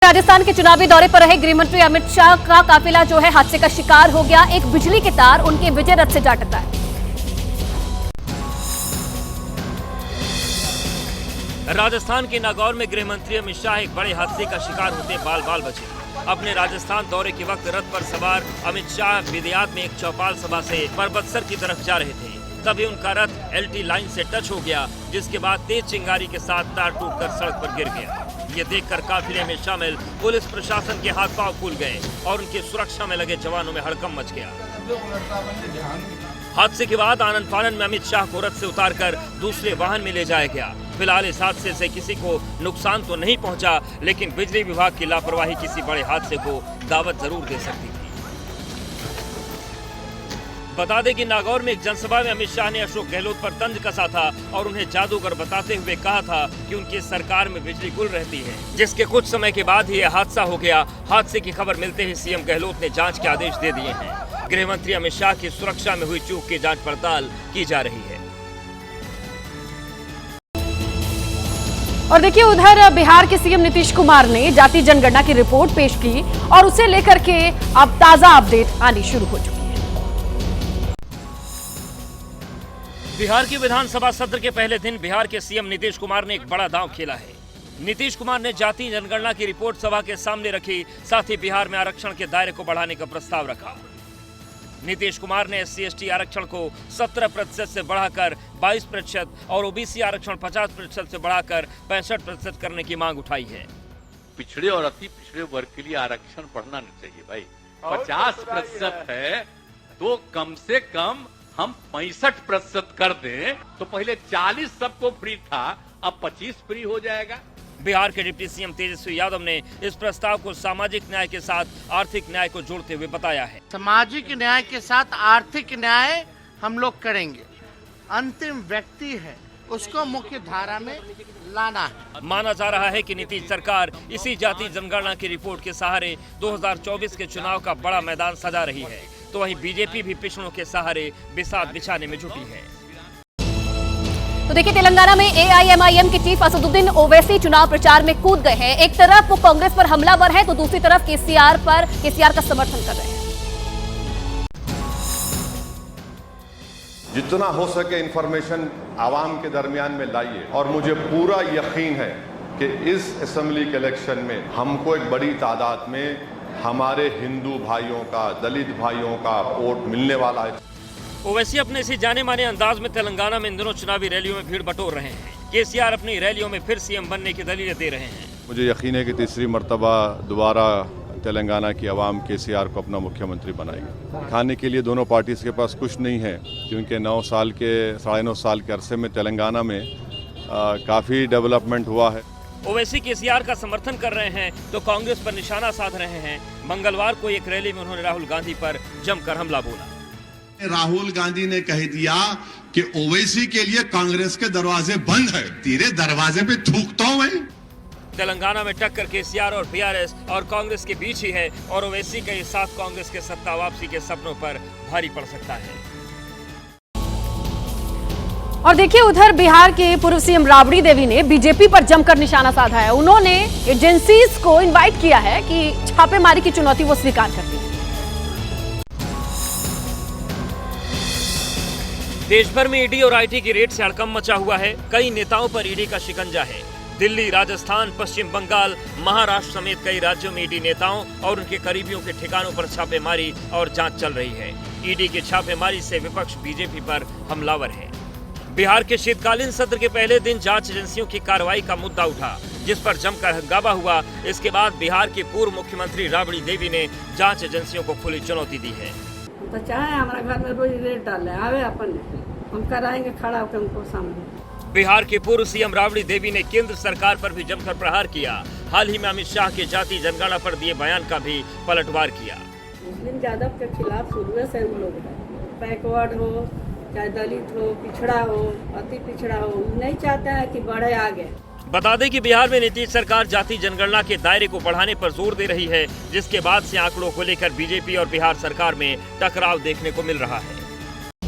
राजस्थान के चुनावी दौरे पर रहे गृह मंत्री अमित शाह का काफिला जो है हादसे का शिकार हो गया। एक बिजली के तार उनके विजय रथ से जा टकराया। राजस्थान के नागौर में गृह मंत्री अमित शाह एक बड़े हादसे का शिकार होते बाल बाल बचे। अपने राजस्थान दौरे के वक्त रथ पर सवार अमित शाह विदियात में एक चौपाल सभा से परबतसर की तरफ जा रहे थे। तभी उनका रथ एलटी लाइन से टच हो गया, जिसके बाद तेज चिंगारी के साथ तार टूटकर सड़क पर गिर गया। ये देखकर काफिले में शामिल पुलिस प्रशासन के हाथ पांव फूल गए और उनकी सुरक्षा में लगे जवानों में हड़कंप मच गया। हादसे के बाद आनन फानन में अमित शाह को रथ से उतारकर दूसरे वाहन में ले जाया गया। फिलहाल इस हादसे से किसी को नुकसान तो नहीं पहुंचा, लेकिन बिजली विभाग की लापरवाही किसी बड़े हादसे को दावत जरूर दे सकती थी। बता दें कि नागौर में एक जनसभा में अमित शाह ने अशोक गहलोत पर तंज कसा था और उन्हें जादूगर बताते हुए कहा था कि उनकी सरकार में बिजली गुल रहती है, जिसके कुछ समय के बाद ही यह हादसा हो गया। हादसे की खबर मिलते ही सीएम गहलोत ने जांच के आदेश दे दिए हैं। गृह मंत्री अमित शाह की सुरक्षा में हुई चूक की जांच पड़ताल की जा रही है। और देखिए, उधर बिहार के सीएम नीतीश कुमार ने जाति जनगणना की रिपोर्ट पेश की और उसे लेकर के अब ताजा अपडेट आनी शुरू हो चुकी है। बिहार के विधानसभा सत्र के पहले दिन बिहार के सीएम नीतीश कुमार ने एक बड़ा दांव खेला है। नीतीश कुमार ने जाति जनगणना की रिपोर्ट सभा के सामने रखी, साथ ही बिहार में आरक्षण के दायरे को बढ़ाने का प्रस्ताव रखा। नीतीश कुमार ने SC/ST आरक्षण को 17% से बढ़ाकर 22% और ओबीसी आरक्षण 50% से बढ़ाकर 65% करने की मांग उठाई है। पिछड़े और अति पिछड़े वर्ग के लिए आरक्षण बढ़ना नहीं चाहिए भाई। 50% है तो कम से कम हम 65% कर दें, तो पहले 40 सबको फ्री था, अब 25 फ्री हो जाएगा। बिहार के डिप्टी सीएम तेजस्वी यादव ने इस प्रस्ताव को सामाजिक न्याय के साथ आर्थिक न्याय को जोड़ते हुए बताया है। सामाजिक न्याय के साथ आर्थिक न्याय हम लोग करेंगे। अंतिम व्यक्ति है, उसको मुख्य धारा में लाना है। माना जा रहा है कि नीतीश सरकार इसी जाति जनगणना की रिपोर्ट के सहारे 2024 के चुनाव का बड़ा मैदान सजा रही है, तो वहीं बीजेपी भी पिछड़ों के सहारे बिसात बिछाने में जुटी है। तो देखिए, तेलंगाना में AIMIM के चीफ असदुद्दीन ओवैसी चुनाव प्रचार में कूद गए हैं। एक तरफ वो कांग्रेस पर हमलावर है, तो दूसरी तरफ केसीआर का समर्थन कर रहे हैं। जितना हो सके इंफॉर्मेशन आवाम के दरमियान में लाइए, और मुझे पूरा यकीन है कि इस असेंबली के इलेक्शन में हमको एक बड़ी तादाद में हमारे हिंदू भाइयों का, दलित भाइयों का वोट मिलने वाला है। ओवैसी अपने इसी जाने माने अंदाज में तेलंगाना में इन दिनों चुनावी रैलियों में भीड़ बटोर रहे हैं। केसीआर अपनी रैलियों में फिर सीएम बनने की दलीलें दे रहे हैं। मुझे यकीन है कि तीसरी मर्तबा दोबारा तेलंगाना की आवाम केसीआर को अपना मुख्यमंत्री बनाएगी। खाने के लिए दोनों पार्टीज के पास कुछ नहीं है, क्योंकि 9.5 साल के अरसे में तेलंगाना में काफ़ी डेवलपमेंट हुआ है। ओवैसी केसीआर का समर्थन कर रहे हैं तो कांग्रेस पर निशाना साध रहे हैं। मंगलवार को एक रैली में उन्होंने राहुल गांधी पर जमकर हमला बोला। राहुल गांधी ने कह दिया कि ओवैसी के लिए कांग्रेस के दरवाजे बंद है, तेरे दरवाजे पे थूकता हूं मैं। तेलंगाना में टक्कर केसीआर और बीआरएस और कांग्रेस के बीच ही है, और ओवैसी का ये साथ कांग्रेस के सत्ता वापसी के सपनों पर भारी पड़ सकता है। और देखिए, उधर बिहार के पूर्व सीएम राबड़ी देवी ने बीजेपी पर जमकर निशाना साधा है। उन्होंने एजेंसीज को इनवाइट किया है कि छापेमारी की चुनौती वो स्वीकार करती है। देश भर में ईडी और आईटी की रेड से हड़कंप मचा हुआ है। कई नेताओं पर ईडी का शिकंजा है। दिल्ली, राजस्थान, पश्चिम बंगाल, महाराष्ट्र समेत कई राज्यों में ईडी नेताओं और उनके करीबियों के ठिकानों पर छापेमारी और जांच चल रही है। ईडी की छापेमारी से विपक्ष बीजेपी पर हमलावर है। बिहार के शीतकालीन सत्र के पहले दिन जांच एजेंसियों की कार्रवाई का मुद्दा उठा, जिस पर जमकर हंगामा हुआ। इसके बाद बिहार के पूर्व मुख्यमंत्री राबड़ी देवी ने जांच एजेंसियों को खुली चुनौती दी है। तो चाहे हमारा घर में रोज रेट डाले आवे अपन, हम कराएंगे खड़ा होकर उनको सामने। बिहार के पूर्व सीएम राबड़ी देवी ने केंद्र सरकार पर भी जमकर प्रहार किया। हाल ही में अमित शाह के जाति जनगणना पर दिए बयान का भी पलटवार किया। मुस्लिम यादव के खिलाफ शुरू से वो लोग हैं, बैकवर्ड हो चाहे दलित हो, पिछड़ा हो, अति पिछड़ा हो, नहीं चाहता है कि बढ़े आगे। बता दें कि बिहार में नीतीश सरकार जाति जनगणना के दायरे को बढ़ाने पर जोर दे रही है, जिसके बाद से आंकड़ों को लेकर बीजेपी और बिहार सरकार में टकराव देखने को मिल रहा है।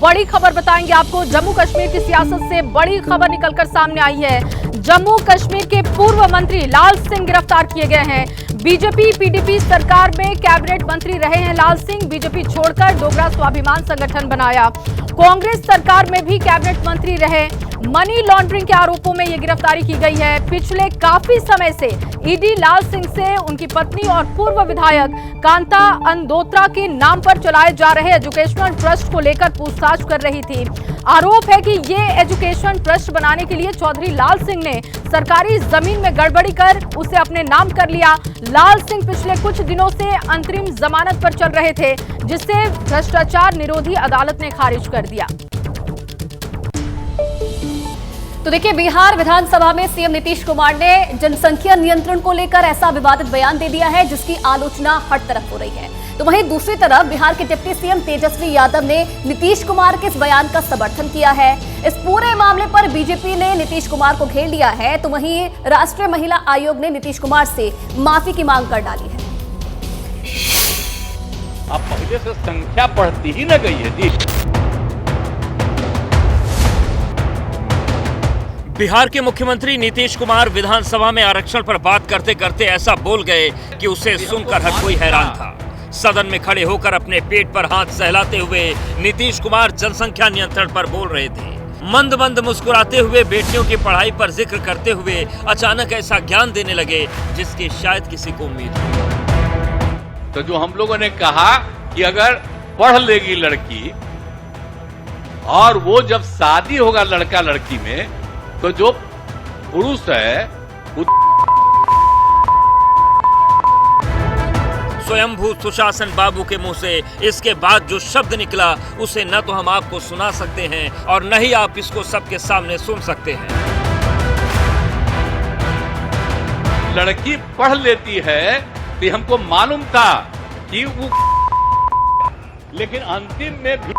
बड़ी खबर बताएंगे आपको। जम्मू कश्मीर की सियासत से बड़ी खबर निकलकर सामने आई है। जम्मू कश्मीर के पूर्व मंत्री लाल सिंह गिरफ्तार किए गए हैं। बीजेपी पीडीपी सरकार में कैबिनेट मंत्री रहे हैं लाल सिंह। बीजेपी छोड़कर डोगरा स्वाभिमान संगठन बनाया। कांग्रेस सरकार में भी कैबिनेट मंत्री रहे। मनी लॉन्ड्रिंग के आरोपों में ये गिरफ्तारी की गई है। पिछले काफी समय से ईडी लाल सिंह से उनकी पत्नी और पूर्व विधायक कांता अंदोत्रा के नाम पर चलाए जा रहे एजुकेशनल ट्रस्ट को लेकर पूछताछ कर रही थी। आरोप है कि ये एजुकेशन ट्रस्ट बनाने के लिए चौधरी लाल सिंह ने सरकारी जमीन में गड़बड़ी कर उसे अपने नाम कर लिया। लाल सिंह पिछले कुछ दिनों से अंतरिम जमानत पर चल रहे थे, जिसे भ्रष्टाचार निरोधी अदालत ने खारिज कर दिया। तो देखिए, बिहार विधानसभा में सीएम नीतीश कुमार ने जनसंख्या नियंत्रण को लेकर ऐसा विवादित बयान दे दिया है जिसकी आलोचना हर तरफ हो रही है। तो वहीं दूसरी तरफ बिहार के डिप्टी सीएम तेजस्वी यादव ने नीतीश कुमार के इस बयान का समर्थन किया है। इस पूरे मामले पर बीजेपी ने नीतीश कुमार को घेर लिया है। तो वहीं राष्ट्रीय महिला आयोग ने नीतीश कुमार से माफी की मांग कर डाली है। अब पहले से संख्या बढ़ती ही न गई है जी। बिहार के मुख्यमंत्री नीतीश कुमार विधानसभा में आरक्षण पर बात करते करते ऐसा बोल गए कि उसे सुनकर हर कोई हैरान था। सदन में खड़े होकर अपने पेट पर हाथ सहलाते हुए नीतीश कुमार जनसंख्या नियंत्रण पर बोल रहे थे। मंद मंद मुस्कुराते हुए बेटियों की पढ़ाई पर जिक्र करते हुए अचानक ऐसा ज्ञान देने लगे जिसकी शायद किसी को उम्मीद हो। तो जो हम लोगों ने कहा कि अगर पढ़ लेगी लड़की और वो जब शादी होगा लड़का लड़की में, तो जो पुरुष है वो स्वयंभू सुशासन बाबू के मुंह से इसके बाद जो शब्द निकला उसे न तो हम आपको सुना सकते हैं और न ही आप इसको सबके सामने सुन सकते हैं। लड़की पढ़ लेती है तो हमको मालूम था कि वो, लेकिन अंतिम में भी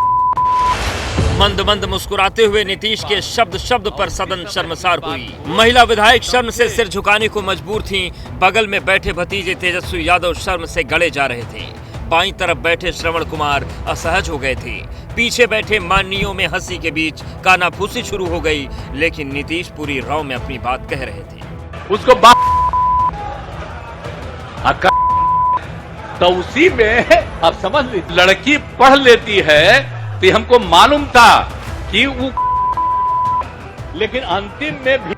मंद मंद मुस्कुराते हुए नीतीश के शब्द शब्द पर सदन शर्मसार हुई। महिला विधायक शर्म से सिर झुकाने को मजबूर थीं। बगल में बैठे भतीजे तेजस्वी यादव शर्म से गले जा रहे थे। बाईं तरफ बैठे श्रवण कुमार असहज हो गए थे। पीछे बैठे माननीयों में हंसी के बीच कानाफूसी शुरू हो गई, लेकिन नीतीश पूरी राव में अपनी बात कह रहे थे। उसको तो उसी में अब समझ लीजिए, लड़की पढ़ लेती है तो हमको मालूम था कि वो, लेकिन अंतिम में भी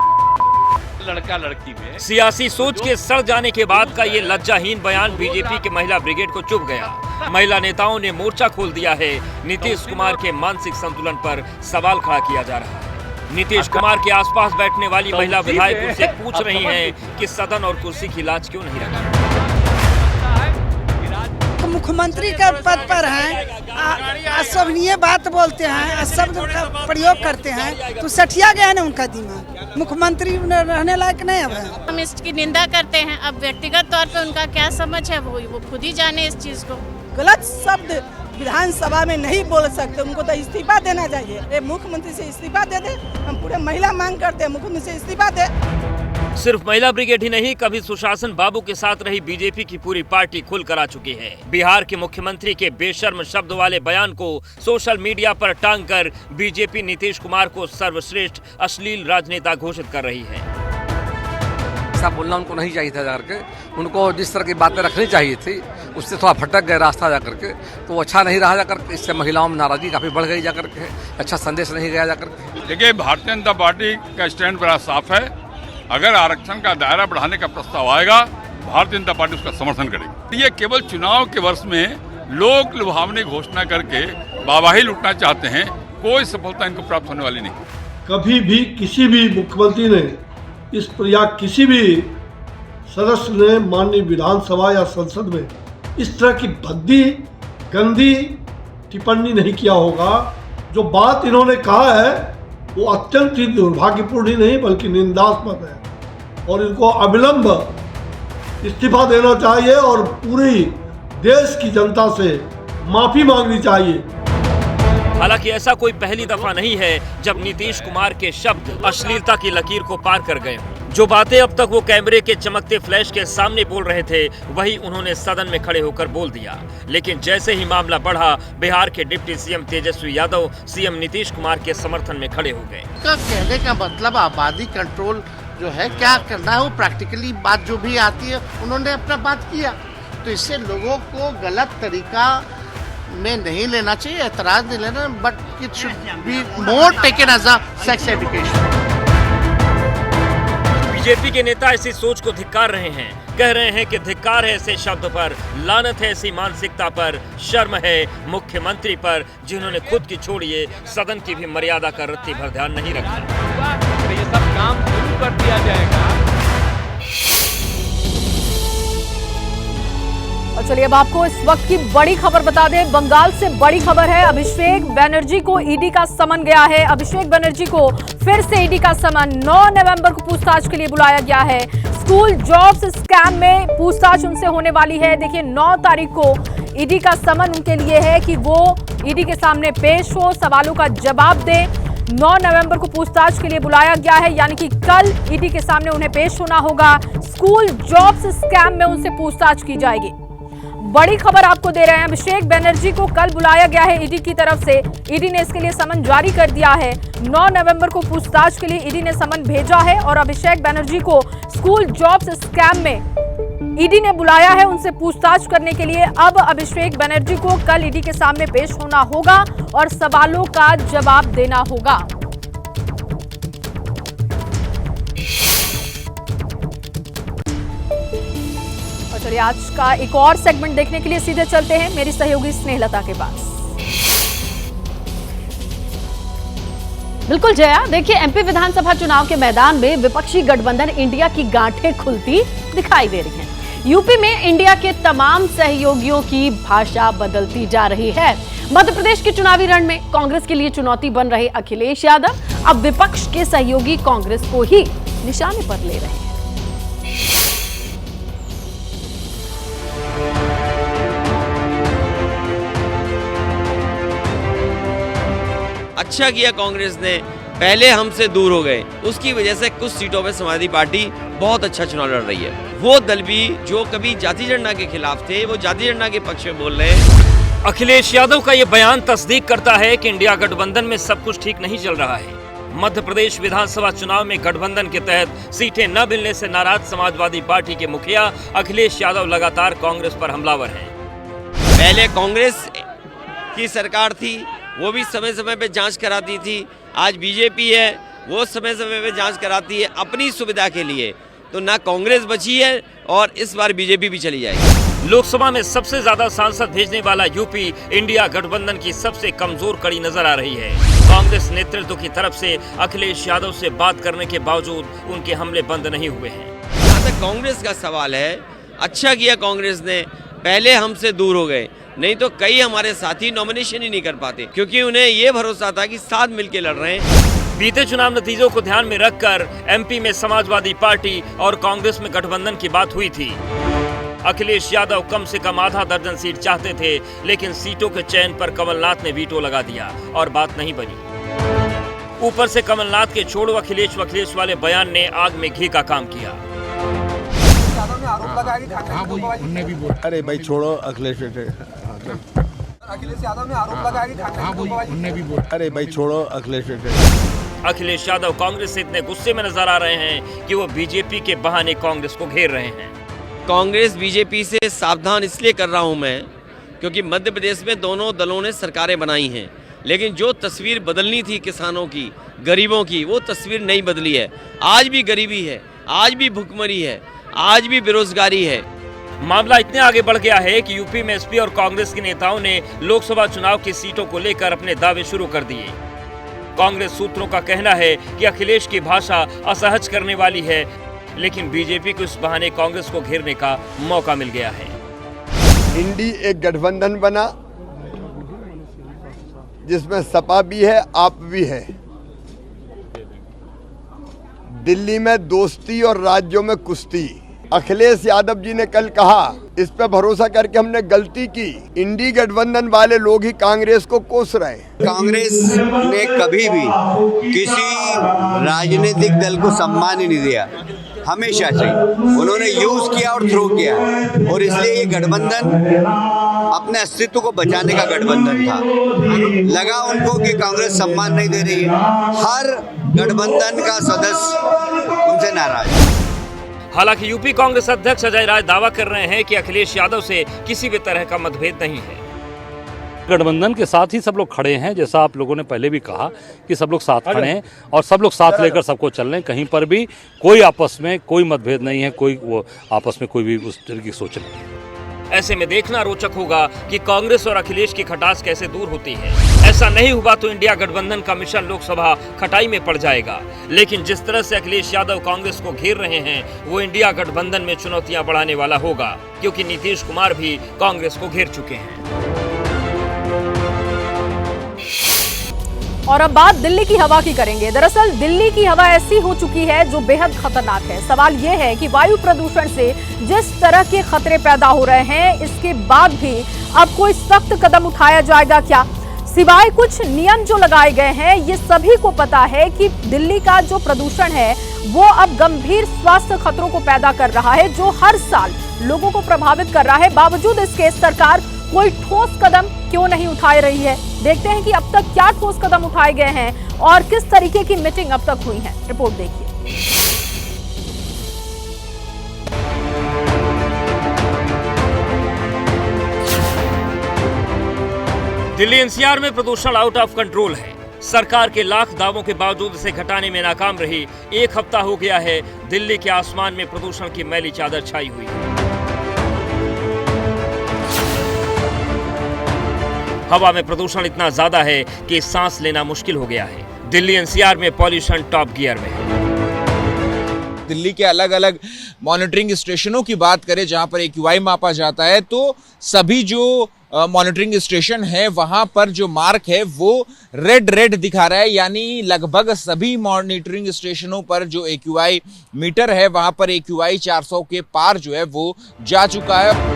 लड़का लड़की में सियासी सोच के सड़ जाने के बाद का ये लज्जाहीन बयान बीजेपी के महिला ब्रिगेड को चुभ गया। महिला नेताओं ने मोर्चा खोल दिया है। नीतीश कुमार के मानसिक संतुलन पर सवाल खड़ा किया जा रहा है। नीतीश कुमार के आसपास बैठने वाली महिला विधायक उनसे पूछ रही हैं कि सदन और कुर्सी की लाज क्यों नहीं रखी। मुख्यमंत्री का पद पर हैं, असभनीय बात बोलते हैं, शब्द का प्रयोग करते हैं, तो सठिया गया ना उनका दिमाग। मुख्यमंत्री रहने लायक नहीं अब है। हम इसकी निंदा करते हैं। अब व्यक्तिगत तौर पे उनका क्या समझ है वो खुद ही जाने इस चीज को। गलत शब्द विधानसभा में नहीं बोल सकते, उनको तो इस्तीफा देना चाहिए। मुख्यमंत्री से इस्तीफा दे दे। हम पूरे महिला मांग करते हैं मुख्यमंत्री से इस्तीफा दे। सिर्फ महिला ब्रिगेड ही नहीं, कभी सुशासन बाबू के साथ रही बीजेपी की पूरी पार्टी खुलकर आ चुकी है। बिहार के मुख्यमंत्री के बेशर्म शब्द वाले बयान को सोशल मीडिया पर टांगकर बीजेपी नीतीश कुमार को सर्वश्रेष्ठ अश्लील राजनेता घोषित कर रही है। ऐसा बोलना उनको नहीं चाहिए था। जाकर उनको जिस तरह की बातें रखनी चाहिए थी उससे थोड़ा भटक गए रास्ता जाकर के, तो अच्छा नहीं रहा जाकर। इससे महिलाओं में नाराजगी काफी बढ़ गई जाकर के, अच्छा संदेश नहीं गया जाकर के। देखिए, भारतीय जनता पार्टी का स्टैंड बड़ा साफ है। अगर आरक्षण का दायरा बढ़ाने का प्रस्ताव आएगा, भारतीय जनता पार्टी उसका समर्थन करेगी। ये केवल चुनाव के वर्ष में लोग लुभावनी घोषणा करके वाहवाही लूटना चाहते हैं। कोई सफलता इनको प्राप्त होने वाली नहीं। कभी भी किसी भी मुख्यमंत्री ने इस पर या किसी भी सदस्य ने माननीय विधानसभा या संसद में इस तरह की भद्दी गंदी टिप्पणी नहीं किया होगा। जो बात इन्होंने कहा है वो अत्यंत ही दुर्भाग्यपूर्ण ही नहीं बल्कि निंदास्पद है और इनको अविलंब इस्तीफा देना चाहिए और पूरी देश की जनता से माफी मांगनी चाहिए। हालांकि ऐसा कोई पहली दफा नहीं है जब नीतीश कुमार के शब्द अश्लीलता की लकीर को पार कर गए हों। जो बातें अब तक वो कैमरे के चमकते फ्लैश के सामने बोल रहे थे, वही उन्होंने सदन में खड़े होकर बोल दिया। लेकिन जैसे ही मामला बढ़ा, बिहार के deputy CM Tejashwi Yadav CM Nitish Kumar के समर्थन में खड़े हो गए। कहने का मतलब आबादी कंट्रोल जो है क्या करना है वो प्रैक्टिकली बात जो भी आती है उन्होंने अपना बात किया। तो इससे लोगों को गलत तरीका में नहीं लेना चाहिए, एतराज नहीं लेना, but it should be more taken as a sex education. BJP के नेता ऐसी सोच को धिक्कार रहे हैं, कह रहे हैं कि धिक्कार है ऐसे शब्द पर, लानत है ऐसी मानसिकता पर, शर्म है मुख्यमंत्री पर जिन्होंने खुद की छोड़िए सदन की भी मर्यादा का रत्ती भर ध्यान नहीं रखा। तो ये सब काम शुरू कर दिया जाएगा। और चलिए अब आपको इस वक्त की बड़ी खबर बता दें। बंगाल से बड़ी खबर है, अभिषेक बनर्जी को ईडी का समन गया है। अभिषेक बनर्जी को फिर से ईडी का समन 9 नवंबर को पूछताछ के लिए बुलाया गया है। स्कूल जॉब्स स्कैम में पूछताछ उनसे होने वाली है। देखिए 9 तारीख को ईडी का समन उनके लिए है कि वो ईडी के सामने पेश हो, सवालों का जवाब दें। 9 नवंबर को पूछताछ के लिए बुलाया गया है, यानी कि कल ईडी के सामने उन्हें पेश होना होगा। स्कूल जॉब्स स्कैम में उनसे पूछताछ की जाएगी। बड़ी खबर आपको दे रहे हैं, अभिषेक बनर्जी को कल बुलाया गया है ईडी की तरफ से। ईडी ने इसके लिए समन जारी कर दिया है। 9 नवंबर को पूछताछ के लिए ईडी ने समन भेजा है और अभिषेक बनर्जी को स्कूल जॉब्स स्कैम में ईडी ने बुलाया है उनसे पूछताछ करने के लिए। अब अभिषेक बनर्जी को कल ईडी के सामने पेश होना होगा और सवालों का जवाब देना होगा। चलिए आज का एक और सेगमेंट देखने के लिए सीधे चलते हैं मेरी सहयोगी स्नेहलता के पास। बिल्कुल जया, देखिए एमपी विधानसभा चुनाव के मैदान में विपक्षी गठबंधन इंडिया की गांठें खुलती दिखाई दे रही हैं। यूपी में इंडिया के तमाम सहयोगियों की भाषा बदलती जा रही है। मध्य प्रदेश के चुनावी रण में कांग्रेस के लिए चुनौती बन रहे अखिलेश यादव अब विपक्ष के सहयोगी कांग्रेस को ही निशाने पर ले रहे हैं। अच्छा किया कांग्रेस ने, पहले हमसे दूर हो गए, उसकी वजह से कुछ सीटों पे समाजवादी पार्टी बहुत अच्छा चुनाव लड़ रही है। वो दल भी जो कभी जाति जनगणना के खिलाफ थे वो जाति जनगणना के पक्ष में बोल रहे हैं। अखिलेश यादव का ये बयान तस्दीक करता है कि इंडिया गठबंधन में सब कुछ ठीक नहीं चल रहा है। मध्य प्रदेश विधानसभा चुनाव में गठबंधन के तहत सीटें न मिलने से नाराज समाजवादी पार्टी के मुखिया अखिलेश यादव लगातार कांग्रेस पर हमलावर हैं। पहले कांग्रेस की सरकार थी, वो भी समय समय पे जांच कराती थी। आज बीजेपी है, वो समय समय पे जांच कराती है अपनी सुविधा के लिए। तो ना कांग्रेस बची है और इस बार बीजेपी भी चली जाएगी। लोकसभा में सबसे ज्यादा सांसद भेजने वाला यूपी इंडिया गठबंधन की सबसे कमजोर कड़ी नजर आ रही है। कांग्रेस नेतृत्व की तरफ से अखिलेश यादव से बात करने के बावजूद उनके हमले बंद नहीं हुए हैं। जहाँ तक कांग्रेस का सवाल है, अच्छा किया कांग्रेस ने, पहले हमसे दूर हो गए, नहीं तो कई हमारे साथी नॉमिनेशन ही नहीं कर पाते, क्योंकि उन्हें ये भरोसा था कि साथ मिलकर लड़ रहे हैं। बीते चुनाव नतीजों को ध्यान में रखकर एमपी में समाजवादी पार्टी और कांग्रेस में गठबंधन की बात हुई थी। अखिलेश यादव कम से कम आधा दर्जन सीट चाहते थे, लेकिन सीटों के चयन पर कमलनाथ ने वीटो लगा दिया और बात नहीं बनी। ऊपर से कमलनाथ के छोड़ो अखिलेश वखिलेश वाले बयान ने आग में घी का काम किया। अरे भाई छोड़ो अखिलेश यादव ने आरोप लगाया कि अरे भाई छोड़ो अखिलेश यादव कांग्रेस से इतने गुस्से में नजर आ रहे हैं कि वो बीजेपी के बहाने कांग्रेस को घेर रहे हैं। कांग्रेस बीजेपी से सावधान इसलिए कर रहा हूं मैं, क्योंकि मध्य प्रदेश में दोनों दलों ने सरकारें बनाई हैं, लेकिन जो तस्वीर बदलनी थी किसानों की, गरीबों की, वो तस्वीर नहीं बदली है। आज भी गरीबी है, आज भी भुखमरी है, आज भी बेरोजगारी है। मामला इतने आगे बढ़ गया है कि यूपी में एसपी और कांग्रेस के नेताओं ने लोकसभा चुनाव की सीटों को लेकर अपने दावे शुरू कर दिए। कांग्रेस सूत्रों का कहना है कि अखिलेश की भाषा असहज करने वाली है, लेकिन बीजेपी को इस बहाने कांग्रेस को घेरने का मौका मिल गया है। इंडी एक गठबंधन बना जिसमें सपा भी है, आप भी है। दिल्ली में दोस्ती और राज्यों में कुश्ती। अखिलेश यादव जी ने कल कहा, इस पे भरोसा करके हमने गलती की। इंडी गठबंधन वाले लोग ही कांग्रेस को कोस रहे। कांग्रेस ने कभी भी किसी राजनीतिक दल को सम्मान ही नहीं दिया, हमेशा से उन्होंने यूज किया और थ्रो किया, और इसलिए ये गठबंधन अपने अस्तित्व को बचाने का गठबंधन था। लगा उनको कि कांग्रेस सम्मान नहीं दे रही है। हर गठबंधन का सदस्य हमसे नाराज है। हालांकि यूपी कांग्रेस अध्यक्ष अजय राय दावा कर रहे हैं कि अखिलेश यादव से किसी भी तरह का मतभेद नहीं है। गठबंधन के साथ ही सब लोग खड़े हैं, जैसा आप लोगों ने पहले भी कहा कि सब लोग साथ खड़े हैं और सब लोग साथ लेकर सबको चल रहे हैं। कहीं पर भी कोई आपस में कोई मतभेद नहीं है, कोई वो आपस में कोई भी उस तरह की सोच नहीं है। ऐसे में देखना रोचक होगा कि कांग्रेस और अखिलेश की खटास कैसे दूर होती है। ऐसा नहीं हुआ तो इंडिया गठबंधन का मिशन लोकसभा खटाई में पड़ जाएगा। लेकिन जिस तरह से अखिलेश यादव कांग्रेस को घेर रहे हैं वो इंडिया गठबंधन में चुनौतियां बढ़ाने वाला होगा, क्योंकि नीतीश कुमार भी कांग्रेस को घेर चुके हैं। और अब बात दिल्ली की हवा की करेंगे। दरअसल दिल्ली की हवा ऐसी हो चुकी है जो बेहद खतरनाक है। सवाल यह है कि वायु प्रदूषण से जिस तरह के खतरे पैदा हो रहे हैं, इसके बाद भी अब कोई सख्त कदम उठाया जाएगा क्या? सिवाय कुछ नियम जो लगाए गए हैं, ये सभी को पता है कि दिल्ली का जो प्रदूषण है वो अब गंभीर स्वास्थ्य खतरों को पैदा कर रहा है, जो हर साल लोगों को प्रभावित कर रहा है। बावजूद इसके सरकार कोई ठोस कदम क्यों नहीं उठा रही है? देखते हैं कि अब तक क्या ठोस कदम उठाए गए हैं और किस तरीके की मीटिंग अब तक हुई है। रिपोर्ट देखिए। दिल्ली एनसीआर में प्रदूषण आउट ऑफ कंट्रोल है। सरकार के लाख दावों के बावजूद इसे घटाने में नाकाम रही। एक हफ्ता हो गया है दिल्ली के आसमान में प्रदूषण की मैली चादर छाई हुई है। हवा में प्रदूषण इतना ज्यादा है कि सांस लेना मुश्किल हो गया है। दिल्ली एनसीआर में पॉल्यूशन टॉप गियर में है। दिल्ली के अलग अलग मॉनिटरिंग स्टेशनों की बात करें जहां पर AQI मापा जाता है, तो सभी जो मॉनिटरिंग स्टेशन है वहां पर जो मार्क है वो रेड दिखा रहा है। यानी लगभग सभी मॉनिटरिंग स्टेशनों पर जो AQI मीटर है वहां पर AQI 400 के पार जो है वो जा चुका है।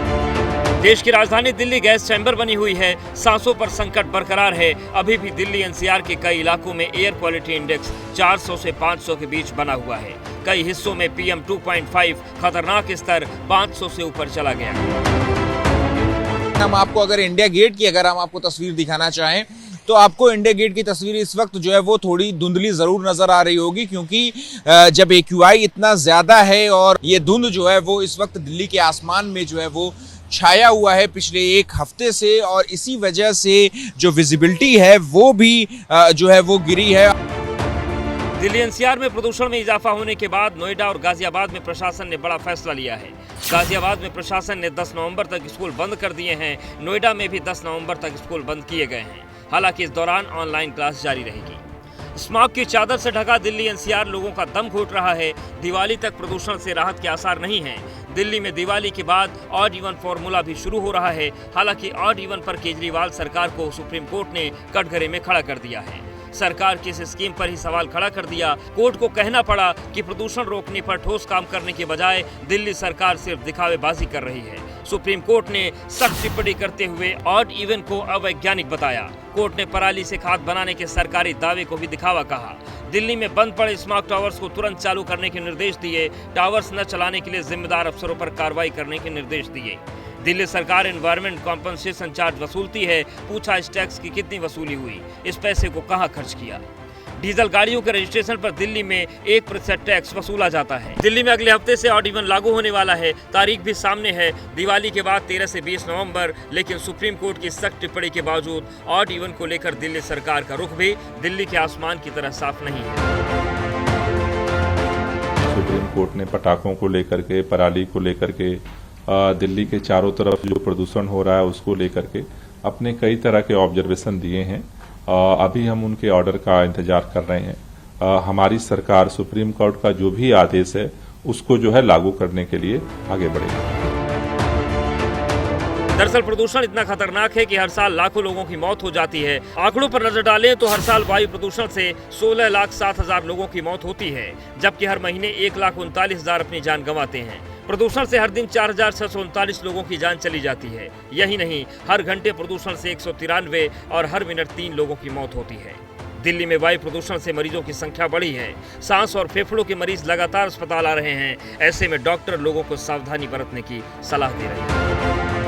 देश की राजधानी दिल्ली गैस चैम्बर बनी हुई है। सांसों पर संकट बरकरार है। अभी भी दिल्ली एनसीआर के कई इलाकों में एयर क्वालिटी इंडेक्स 400 से 500 के बीच बना हुआ है। कई हिस्सों में PM 2.5 खतरनाक स्तर 500 से ऊपर चला गया है। हम आपको अगर इंडिया गेट की अगर हम आपको तस्वीर दिखाना चाहें तो आपको इंडिया गेट की तस्वीर इस वक्त जो है वो थोड़ी धुंधली जरूर नजर आ रही होगी, क्योंकि जब AQI इतना ज्यादा है और ये धुंध जो है वो इस वक्त दिल्ली के आसमान में जो है वो छाया हुआ है पिछले एक हफ्ते से, और इसी वजह से जो विजिबिलिटी है वो भी जो है वो गिरी है। दिल्ली एनसीआर में प्रदूषण में इजाफा होने के बाद नोएडा और गाजियाबाद में प्रशासन ने बड़ा फैसला लिया है। गाजियाबाद में प्रशासन ने 10 नवंबर तक स्कूल बंद कर दिए हैं। नोएडा में भी 10 नवंबर तक स्कूल बंद किए गए हैं। हालांकि इस दौरान ऑनलाइन क्लास जारी रहेगी। स्मॉग की चादर से ढका दिल्ली एनसीआर लोगों का दम घोट रहा है। दिवाली तक प्रदूषण से राहत के आसार नहीं हैं। दिल्ली में दिवाली के बाद ऑड इवन फॉर्मूला भी शुरू हो रहा है। हालांकि ऑड इवन पर केजरीवाल सरकार को सुप्रीम कोर्ट ने कटघरे में खड़ा कर दिया है। सरकार की इस स्कीम पर ही सवाल खड़ा कर दिया। कोर्ट को कहना पड़ा कि प्रदूषण रोकने पर ठोस काम करने के बजाय दिल्ली सरकार सिर्फ दिखावेबाजी कर रही है। सुप्रीम कोर्ट ने सख्त टिप्पणी करते हुए ऑड इवन को अवैज्ञानिक बताया। कोर्ट ने पराली से खाद बनाने के सरकारी दावे को भी दिखावा कहा। दिल्ली में बंद पड़े स्मॉग टावर्स को तुरंत चालू करने के निर्देश दिए। टावर्स न चलाने के लिए जिम्मेदार अफसरों पर कार्रवाई करने के निर्देश दिए। दिल्ली सरकार एनवायरमेंट कॉम्पनसेशन चार्ज वसूलती है। पूछा इस टैक्स की कितनी वसूली हुई, इस पैसे को कहां खर्च किया। डीजल गाड़ियों के रजिस्ट्रेशन पर दिल्ली में 1% टैक्स वसूला जाता है। दिल्ली में अगले हफ्ते से ऑड इवन लागू होने वाला है। तारीख भी सामने है, दिवाली के बाद 13 से 20 नवंबर। लेकिन सुप्रीम कोर्ट की सख्त टिप्पणी के बावजूद ऑड इवन को लेकर दिल्ली सरकार का रुख भी दिल्ली के आसमान की तरह साफ नहीं है। सुप्रीम कोर्ट ने पटाखों को लेकर के, पराली को लेकर के, दिल्ली के चारों तरफ जो प्रदूषण हो रहा है उसको लेकर के अपने कई तरह के ऑब्जर्वेशन दिए हैं। अभी हम उनके ऑर्डर का इंतजार कर रहे हैं। हमारी सरकार सुप्रीम कोर्ट का जो भी आदेश है उसको जो है लागू करने के लिए आगे बढ़ेगी। दरअसल प्रदूषण इतना खतरनाक है कि हर साल लाखों लोगों की मौत हो जाती है। आंकड़ों पर नजर डालें तो हर साल वायु प्रदूषण से 16,07,000 लोगों की मौत होती है, जबकि हर महीने 1,39,000 अपनी जान गंवाते हैं। प्रदूषण से हर दिन 4,639 लोगों की जान चली जाती है। यही नहीं, हर घंटे प्रदूषण से 193 और हर मिनट 3 लोगों की मौत होती है। दिल्ली में वायु प्रदूषण से मरीजों की संख्या बढ़ी है। सांस और फेफड़ों के मरीज लगातार अस्पताल आ रहे हैं। ऐसे में डॉक्टर लोगों को सावधानी बरतने की सलाह दे रहे हैं।